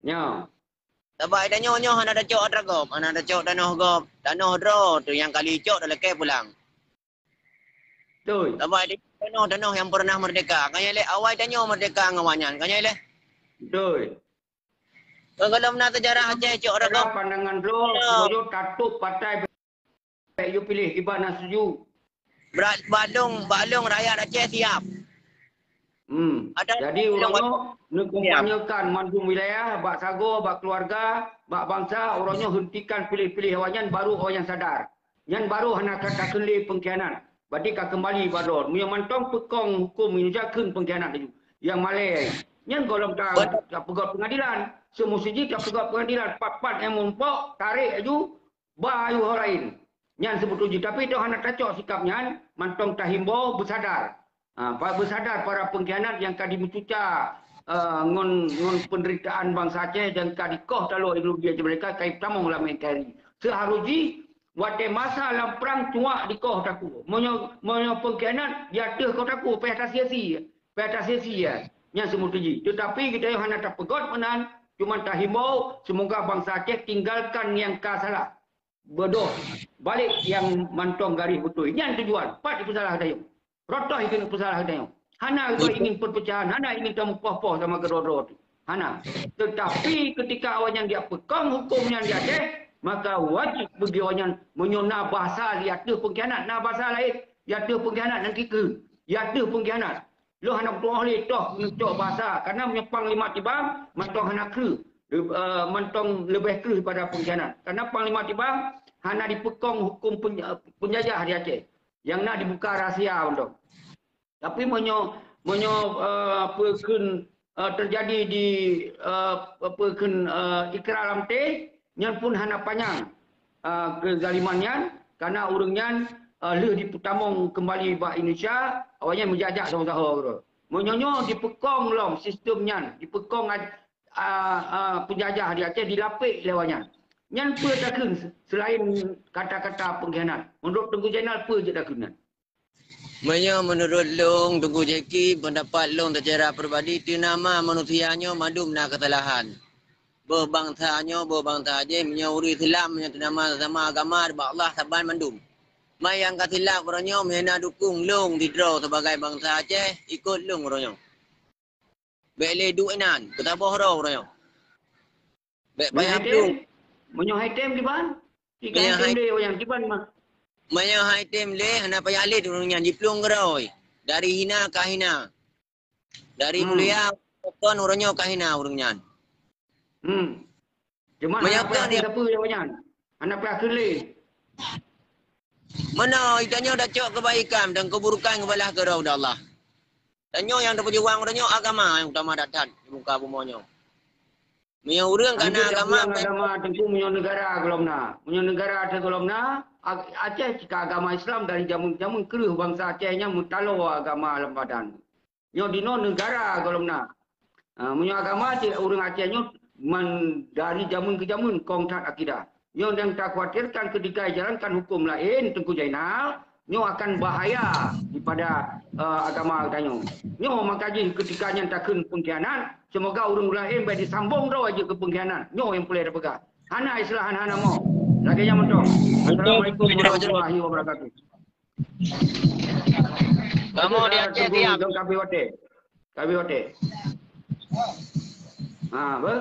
Ya. Tabai dah nyonya hana ada cok dragop, hana ada cok danah gop, danah dro tu yang kali cok dah leke pulang. Betul. Tabai danah yang pernah merdeka. Kaya leh awal danyo merdeka ngawanyan. Kaya leh. Betul. Kalau nak sejarah Aceh cok dragop pandangan dro, yo tatup partai you pilih ibana setuju. Balung rakyat Aceh siap. Jadi orangnya mengkampanyekan mandum wilayah, bak sago, bak keluarga, bak bangsa, orangnya hentikan pilih-pilih hewannya baru orang yang sadar. Yang baru hanya kata kelih pengkhianat. Berarti kau kembali bador. Yang mantong pekong hukum Indonesia kun pengkhianat itu. Yang Malay. Yang golong tak pegat pengadilan. Semua siji tak pegat pengadilan. Pat-pat yang mumpok, tarik aja, bayu orang lain. Yang sebut uji. Tapi itu hanya tacok sikapnya, mantong tak himbau bersadar. Bersadar para pengkhianat yang kadi mencuca ngon penderitaan bangsa Aceh dan kadi koh talo ideologi mereka kai tamong la mengkari. Seharusnya wate masa dalam perang cuak di koh taku. Monyo pengkhianat dia teh koh taku peta sia-sia. Peta sia-sia yang semua tuji. Tetapi kita yang hanya tak pegot menan Cuma tak himbau, semoga bangsa Aceh tinggalkan yang salah. Berdoh. Balik yang mantong garis betul. Ini yang tujuan. Pat itu salah katanya. Rotoh itu salah katanya. Hana juga ingin perpecahan. Hana ingin kamu poh-poh sama kedua-dua tu. Hana. Tetapi ketika awaknya dia pekang hukumnya di Aceh, maka wajib bagi awaknya menyona bahasa dia ada pengkhianat. Nah bahasa lain. Dia ada pengkhianat dan kira. Dia ada pengkhianat. Lo hana betul oleh toh untuk bahasa. Karena menyepang 5 tibang, mantong hana kira. Mantong lebih kira daripada pengkhianat. Karena Panglima Tibang hana dipekong hukum penjajah di Aceh. Yang nak dibuka rahsia untuk. Tapi terjadi di Ikrar Lamte, yang pun hana panjang kezalimannya karena urangnya leh diputamong kembali ke Indonesia, awalnya menjajah sama-sama. Menyonyo dipekong long sistemnya, dipekong penjajah di Aceh dilapik lewatnya. Yang apa takkan selain kata-kata pengkhianat? Menurut Tengku Zainal apa je takkan? Menurut Long, Tengku Jeki, pendapat Long secara peribadi, itu nama manusianya madum na kesalahan. Berbangsanya, berbangsa Aceh, menyauri Islam, menyatu nama sama agama, Allah saban mandum. Yang kasilap orangnya, menyenang dukung Long didro sebagai bangsa Aceh, ikut Long orangnya. Bele duinan, ketabah orangnya. Baik payah Long. Menyo item di ban? Tiga item dia yang di ban mah. Menyo item le, hana payah le orangnya diplung geroi. Dari hina ke hina. Dari mulia kon orangnya ke hina orangnya. Cuma apa dia siapa dia banyak? Anak payah kele. Mana itanya dah cok kebaikan dan keburukan kebalah gerau dah Allah. Tanyo yang dapat juang orangnya agama yang utama datang di muka bumanya. Menyo urang kana agama tentu menyo negara golom na. Menyo negara ada golom na. Aceh jika agama Islam dari jamun-jamun keruh bangsa Acehnya mutalo agama lempadan. Nyo dino negara golom na. Menyo agama urang Acehnya dari jamun ke jamun kongtat akidah. Nyo yang tak khawatirkan ketika jalankan hukum lain Tengku Zainal, nyo akan bahaya daripada agama katanya. Nyo makaji ketika yang takkan pengkhianat, semoga orang lain baik disambung dah aja ke pengkhianat. Nyo yang boleh dapat. Hana islahan hana mau. Lagi yang mentong. Assalamualaikum warahmatullahi wabarakatuh. Kamu di Aceh diam. Kabi hotel. Ber?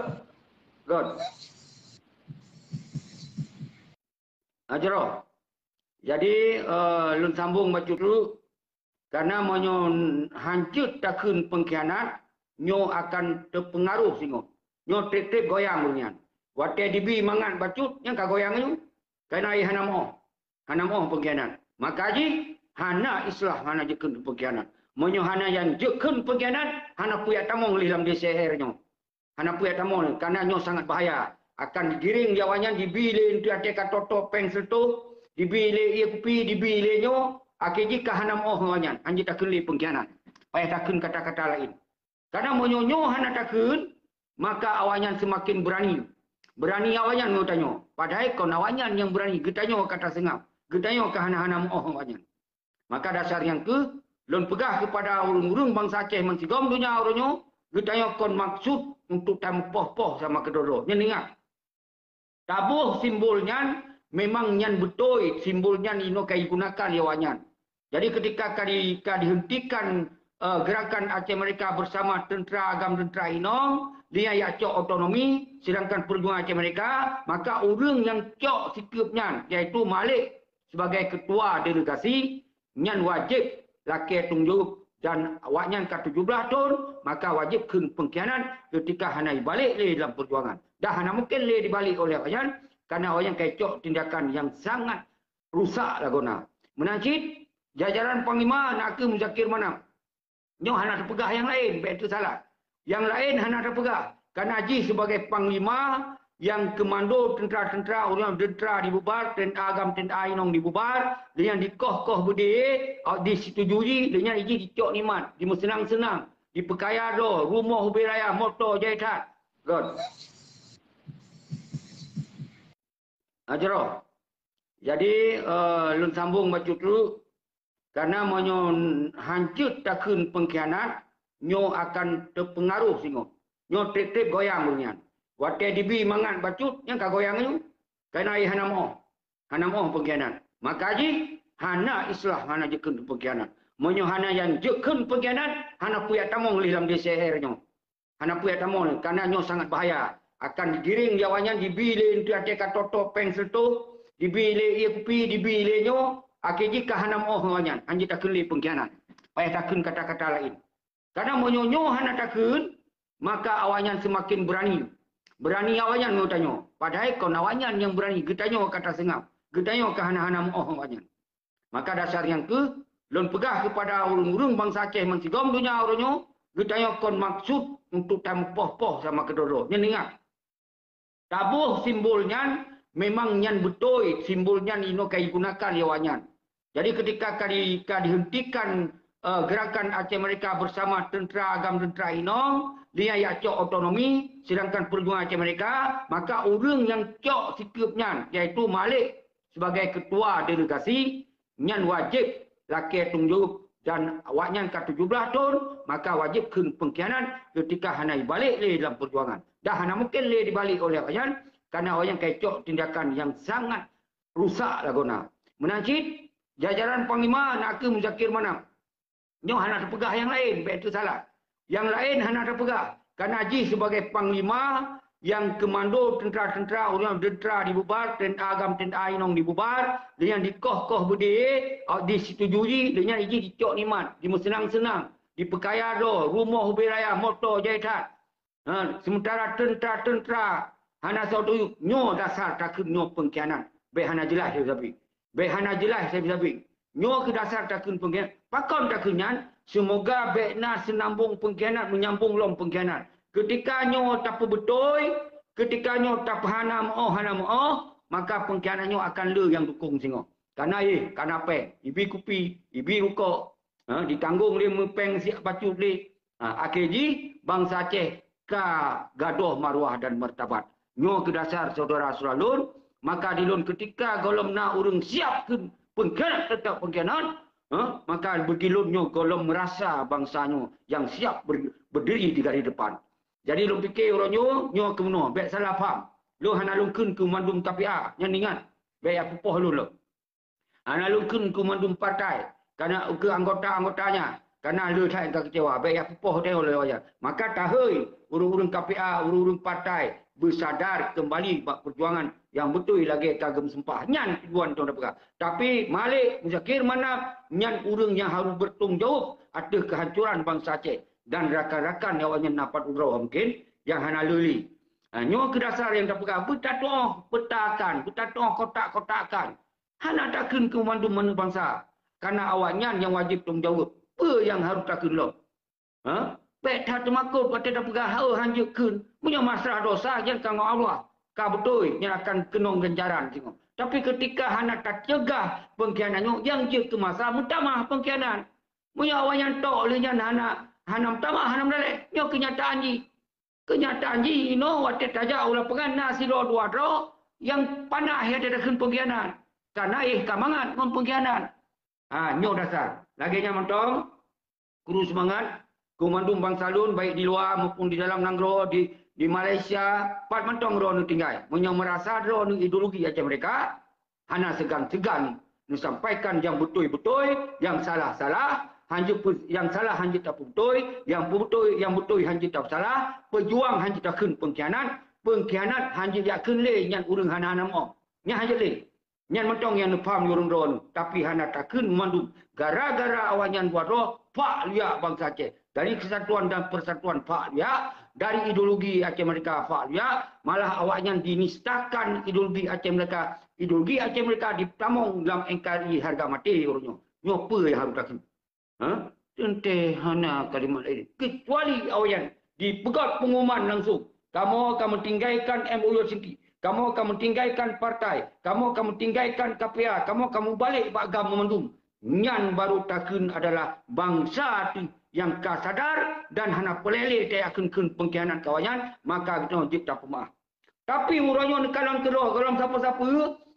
Good. Ajaro. Jadi, lun sambung baca dulu. Karena menyo hancur takun pengkhianat, nyo akan terpengaruh singo. Nyo trip-trip goyang bunyian. Wate dibi mangan bacut, yang ka goyang nyo. Karena hana mo pengkhianat. Maka ji, hana islah hana jekun pengkhianat. Menyo hana yang jekun pengkhianat, hana puyak tamong dalam DCR nyo. Hana puyak tamong, karena nyo sangat bahaya. Akan digiring jawanya, dibilin, tiada toto pencil tu, dibile ia kupi, dibile nyo, akhirnya kahana moh ngawanya, anji takun li pengkhianat. Payah takun kata-kata lain. Karena menyonyo hana takun, maka awanya semakin berani. Berani awanya ngutanya. Padahal kau awanya yang berani, getanyo kata sengap. Getanyo kahana-hana moh ngawanya. Maka dasar yang ke, lon pegah kepada urung-urung bangsa Aceh mensigom dunia orangnya, getanyo kon maksud untuk tamu poh-poh sama kedua-dua. Nyendengar. Tabuh simbolnya memang nyan betul simbolnya ino kai gunakan yawanyan. Jadi ketika dihentikan gerakan Aceh mereka bersama tentera agam tentera ino, dia ya cok otonomi sedangkan perjuangan Aceh mereka, maka orang yang cok sikapnya yaitu Malik sebagai ketua delegasi nyan wajib laki tunjuk dan awaknya ke 17 tahun, maka wajib ke pengkhianat ketika hanai balik le dalam perjuangan. Dah hana mungkin le dibalik oleh awaknya karena awaknya kecok tindakan yang sangat rusak lagona. Menajid jajaran Panglima nak ke Muzakir mana? Nyo hana terpegah yang lain, baik itu salah. Yang lain hana terpegah. Karena Haji sebagai Panglima yang komando tentera-tentera, orang tentera dibubar, tentera agam, tentera inong dibubar, dengan dikoh-koh berdiri, disetujui, dengan iji dicok nimat, disenang-senang, dipekaya do, rumah ubi raya, motor jahitan. God. Ajaro. Jadi, lun sambung baca dulu. Karena menyo hancur takun pengkhianat, nyo akan terpengaruh singo. Nyo trip-trip goyang bunyian. Wate dibi mangan bacut yang kagoyang itu. Kena ai hana mo. Hana mo pengkhianat. Maka ji hana islah hana jekeun pengkhianat. Monyo hana yang jekeun pengkhianat, hana puya tamong dalam DCR nyo. Hana puya tamong karena nyo sangat bahaya. Akan digiring jawanya dibile untuk ate katoto pencil tu, dibile ia kupi, dibile nyo, akhirnya kahana mo hanya, hanya tak keli pengkhianat. Payah takun kata-kata lain. Karena monyo hana takun, maka awanyan semakin berani. Berani awanyan mau tanya. Padahal kau awanyan yang berani, getanyo kata sengap. Getanyo kahana-hana mo awanyan. Maka dasar yang lon pegah kepada urung-urung bangsa Aceh mensigom dunia orangnya, getanyo kon maksud untuk tampoh-poh sama kedoro. Nyen ingat. Tabuh simbolnya memang nyan betul simbolnya ino kai gunakan yawanyan. Jadi ketika dihentikan gerakan Aceh Merdeka bersama tentera agam tentera Inong, dia yang cok otonomi, sedangkan perjuangan Aceh Merdeka, maka orang yang cok sikapnya, iaitu Malik sebagai ketua delegasi, nyan wajib laki tunjuk dan awaknya ke 17 tahun, maka wajib ke pengkhianat ketika hanai balik le dalam perjuangan. Dah hana mungkin le dibalik oleh awaknya, karena awaknya kecok tindakan yang sangat rusak lagona. Menanjit, jajaran Panglima nak ke Muzakir Manap. Nyo hana terpegah yang lain, itu salah. Yang lain hana terpegah. Karena Haji sebagai Panglima yang komando tentera-tentera, orang tentera dibubar, tentera agam, tentera Inong dibubar, dengan dikoh-koh berdiri, disetujui, dengan izin dicok nimat, disenang-senang, dipekaya do, rumah ubiraya, motor jahitan. Sementara tentera-tentera hana sautu nyo dasar takut nyo pengkhianat. Baik hana jelas saya sabi. Baik hana jelas saya sabi. Nyo ke dasar takut pengkhianat. Pakon takutnya, semoga bekna senambung pengkhianat menyambung lom pengkhianat. Ketika nyo tak betul, ketika nyo tak hana mo, maka pengkhianat nyo akan le yang dukung singo. Karena karena apa? Ibi kupi, ibi rukok, ditanggung le mepeng siap bacut le. Akhirnya bangsa Aceh ka gaduh maruah dan martabat. Nyo ke dasar saudara Suralun, maka dilun ketika golom na urung siap ke pengkhianat tetap pengkhianat, maka begilun nyo golom merasa bangsanya yang siap berdiri di garis depan. Jadi lu fikir orang nyo ke mana? Baik salah faham. Lu hana lungkun ke mandum tapiah, yang ingat. Baik aku poh lu. Hana lungkun ke mandum partai karena ke anggota-anggotanya. Karena lu tak kecewa. Baik aku poh dia oleh wajah. Maka tahoi urung-urung KPA, urung-urung partai bersadar kembali bak perjuangan yang betul lagi kagem sempah. Nyan tujuan tuan dapat. Tapi Malik Muzakir Manap nyan urung yang harus bertanggung jawab atas kehancuran bangsa Aceh. Dan rakan-rakan yang awaknya dapat urau mungkin yang hana luli. Nyo ke dasar yang dapat betatoh petakan, betatoh kotak-kotakan. Hana takkan ke mandu-mandu bangsa. Karena awaknya yang wajib tanggung jawab. Apa yang harus takkan lo? Baik tak termakut pada dapat hanjukkan. Punya masalah dosa yang kanggo Allah. Kau betul yang akan kenong ganjaran. Tapi ketika hana tak cegah pengkhianatnya, yang je ke masalah mutamah pengkhianat. Punya awaknya tok oleh yang hanam tamah, hanam dalek. Nyo kenyataan ji. Kenyataan ji, watet aja ulah pengan nasi lo dua dro. Yang panah ya dadakan pengkhianat. Karena kamangat mempengkhianat. Nyo dasar. Laginya mentong. Kuru semangat. Komando Bangsa Lun baik di luar maupun di dalam Nanggro, di Malaysia. Pat mentong ro nu tinggal. Menyo merasa ro nu ideologi Aceh Merdeka. Hana segan-segan. Nu sampaikan yang betul-betul. Yang salah-salah. Yang salah hanjit tak betul, yang betul hanjit tak salah, pejuang hanjit tak kun pengkhianat hanjit tak kun le nyan urang hana mo. Nya hanjit le. Nyan mentong yang faham urang ron, tapi hana tak kun mandu. Gara-gara awanyan buat roh, pak liak bangsa Aceh. Dari kesatuan dan persatuan pak liak, dari ideologi Aceh Merdeka pak liak, malah awaknya dinistakan ideologi Aceh Merdeka. Ideologi Aceh Merdeka ditamong dalam NKRI harga mati urangnya. Nyo apa yang harus tak kun? Tenteh hana kalimat ini. Kecuali awayan dipegat pengumuman langsung. Kamu akan tinggalkan MOU Singki. Kamu akan tinggalkan partai. Kamu akan tinggalkan KPA. Kamu akan balik bagam memandum. Nyan baru takun adalah bangsa yang kasadar dan hana pelele dia akan pengkhianat kawayan. Maka kita wajib tak pemaaf. Tapi murahnya nekalan keroh. Kalau siapa-siapa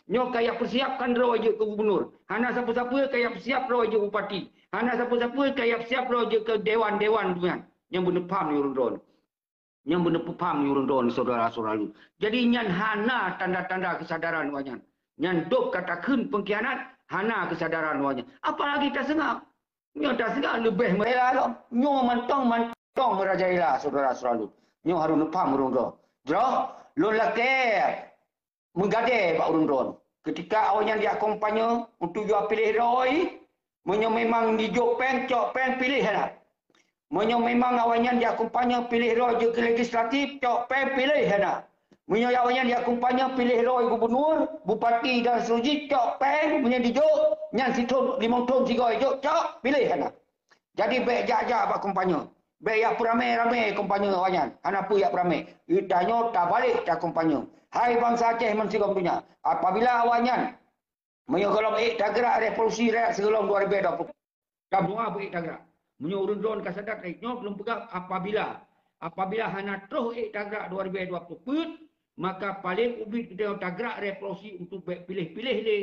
nyo kaya persiapkan roh je ke gubernur. Hana siapa-siapa kaya persiap roh je bupati. Hana siapa-siapa kaya persiap roh je ke dewan-dewan tuan yang berdepan ni urun. Yang benar paham yurundon saudara-saudara lu. Jadi nyan hana tanda-tanda kesadaran wanyan. Nyan dok katakan pengkhianat hana kesadaran wanyan. Apalagi tak sengak. Nyo tak sengak lebih merela lo. Nyo mantong merajailah saudara-saudara lu. Nyo harus paham yurundon. Jero lu laki menggade Pak Urundon. Ketika awalnya dia akompanya untuk jual pilih Roy, menyo memang di Jopeng, cok peng pilih lah. Menyo memang awalnya dia akompanya pilih Roy je ke legislatif, cok peng pilih lah. Menyo awalnya dia akompanya pilih Roy gubernur, bupati dan seterusnya, cok peng menyo di Jop, nyan situ 5 tahun 3 Jop, cok pilih lah. Jadi baik jajak Pak akompanya. Baik ya ramai-ramai kompanya awalnya. Anak pu ya ramai. Itanya tak balik tak kompanya. Hai bangsa Aceh mensigam dunia. Apabila awalnya menyogolong tak gerak revolusi rakyat sebelum 2020. Tak semua tak gerak. Menyurundon kasadat rakyatnya belum pegang apabila hanya terus tak gerak 2020 put, maka paling ubit kita tak gerak revolusi untuk pilih-pilih le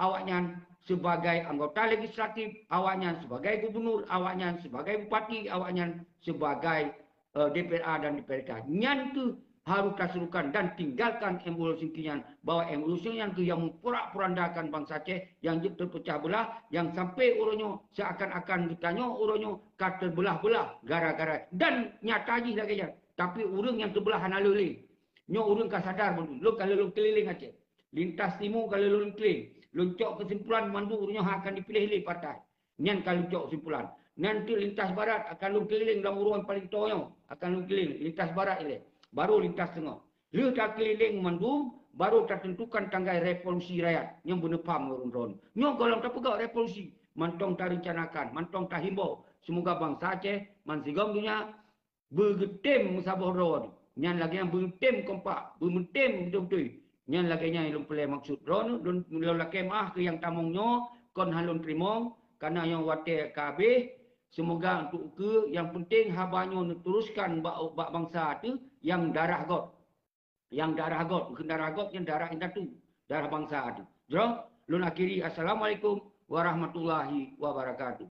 awaknya sebagai anggota legislatif, awaknya sebagai gubernur, awaknya sebagai bupati, awaknya sebagai DPRA dan DPRK. Nyan tu harus kasurukan dan tinggalkan evolusi kinyan bahwa evolusi yang tu yang memporak-porandakan bangsa Aceh yang terpecah belah, yang sampai orangnya seakan-akan ditanya orangnya kata belah-belah gara-gara dan nyata je lagi. Tapi orang yang terbelah hana lelih. Nyo orang kan sadar pun. Lu kalau lu keliling Aceh, lintas timur kalau lu keliling, luncok kesimpulan mandu orangnya akan dipilih oleh partai. Nyan kalau luncok kesimpulan. Nanti lintas barat akan lu keliling dalam uruan paling toyo, akan lu keliling lintas barat ini. Baru lintas tengah. Lu tak keliling mandu, baru tertentukan tanggai revolusi rakyat yang benar paham orang-orang. Nyo kalau tak pegang revolusi, mantong tak rencanakan, mantong tak himbau. Semoga bangsa Aceh mansigam dunia bergetem musabah ron. Nyan lagi yang bergetem kompak, bergetem betul-betul. Nyan lagi yang ilmu pelai maksud ron, lon laki mah ke yang tamongnya kon halun terima karena yang wate KB. Semoga untuk ke yang penting habanyo teruskan bak bangsa tu yang darah god. Yang darah god, bukan darah god yang darah indah tu, darah bangsa tu. Jom, lun akhiri assalamualaikum warahmatullahi wabarakatuh.